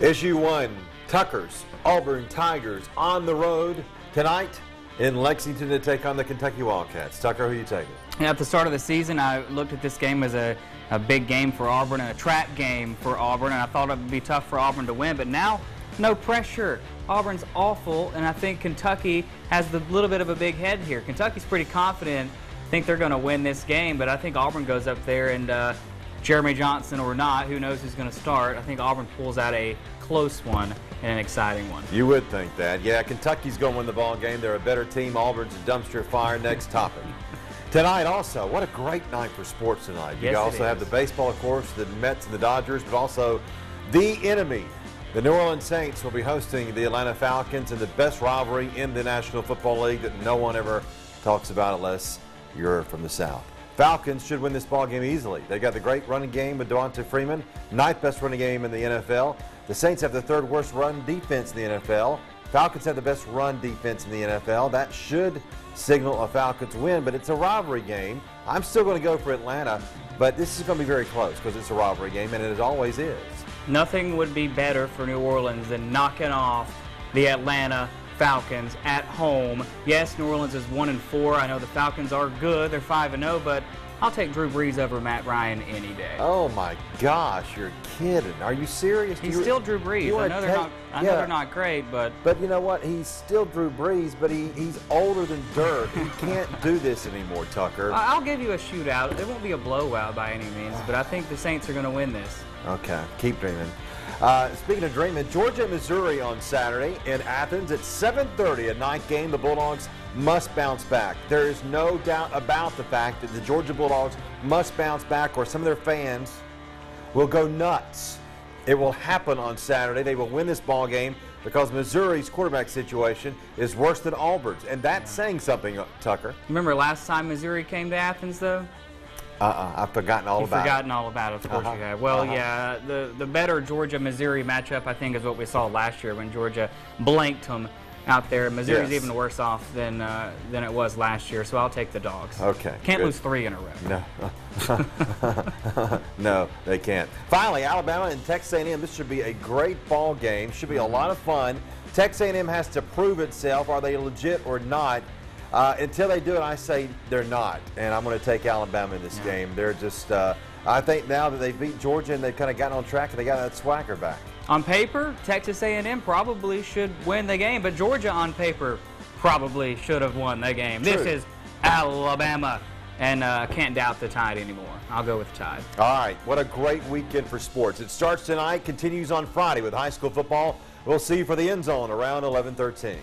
SU1 Tucker's Auburn Tigers on the road tonight in Lexington to take on the Kentucky Wildcats. Tucker, who are you taking? At the start of the season, I looked at this game as a big game for Auburn and a trap game for Auburn, and I thought it would be tough for Auburn to win. But now, no pressure. Auburn's awful, and I think Kentucky has a little bit of a big head here. Kentucky's pretty confident. I think they're going to win this game, but I think Auburn goes up there and Jeremy Johnson or not, who knows who's going to start. I think Auburn pulls out a close one and an exciting one. You would think that. Yeah, Kentucky's going to win the ball game. They're a better team. Auburn's a dumpster fire. Next topic. Tonight also, what a great night for sports tonight. You also have the baseball, of course, the Mets and the Dodgers, but also the enemy. The New Orleans Saints will be hosting the Atlanta Falcons in the best rivalry in the National Football League that no one ever talks about unless you're from the South. Falcons should win this ball game easily. They've got the great running game with Devonta Freeman, ninth best running game in the NFL. The Saints have the third worst run defense in the NFL. Falcons have the best run defense in the NFL. That should signal a Falcons win, but it's a rivalry game. I'm still going to go for Atlanta, but this is going to be very close because it's a rivalry game, and it always is. Nothing would be better for New Orleans than knocking off the Atlanta Falcons at home. Yes, New Orleans is 1-4. I know the Falcons are good. They're 5-0, but I'll take Drew Brees over Matt Ryan any day. Oh my gosh, you're kidding. Are you serious? He's still Drew Brees. I know they're not great, but you know what? He's still Drew Brees, but he's older than dirt. He can't do this anymore, Tucker. I'll give you a shootout. It won't be a blowout by any means, but I think the Saints are going to win this. Okay, keep dreaming. Speaking of dreaming, Georgia, Missouri on Saturday in Athens at 7:30, a night game. The Bulldogs must bounce back. There is no doubt about the fact that the Georgia Bulldogs must bounce back or some of their fans will go nuts. It will happen on Saturday. They will win this ball game because Missouri's quarterback situation is worse than Auburn's, and that's saying something, Tucker. Remember last time Missouri came to Athens, though? I've forgotten all about it. You've forgotten all about it, of course you have. Well, yeah, the better Georgia-Missouri matchup, I think, is what we saw last year when Georgia blanked them out there. Missouri's even worse off than it was last year, so I'll take the Dogs. Okay. Can't lose 3 in a row. No. No, they can't. Finally, Alabama and Texas A&M. This should be a great ball game. Should be a lot of fun. Texas A&M has to prove itself. Are they legit or not? Until they do it, I say they're not, and I'm going to take Alabama in this game. They're just, I think now that they beat Georgia and they've kind of gotten on track and they got that swagger back. On paper, Texas A&M probably should win the game, but Georgia on paper probably should have won the game. True. This is Alabama, and can't doubt the Tide anymore. I'll go with the Tide. All right, what a great weekend for sports. It starts tonight, continues on Friday with high school football. We'll see you for the End Zone around 11:13.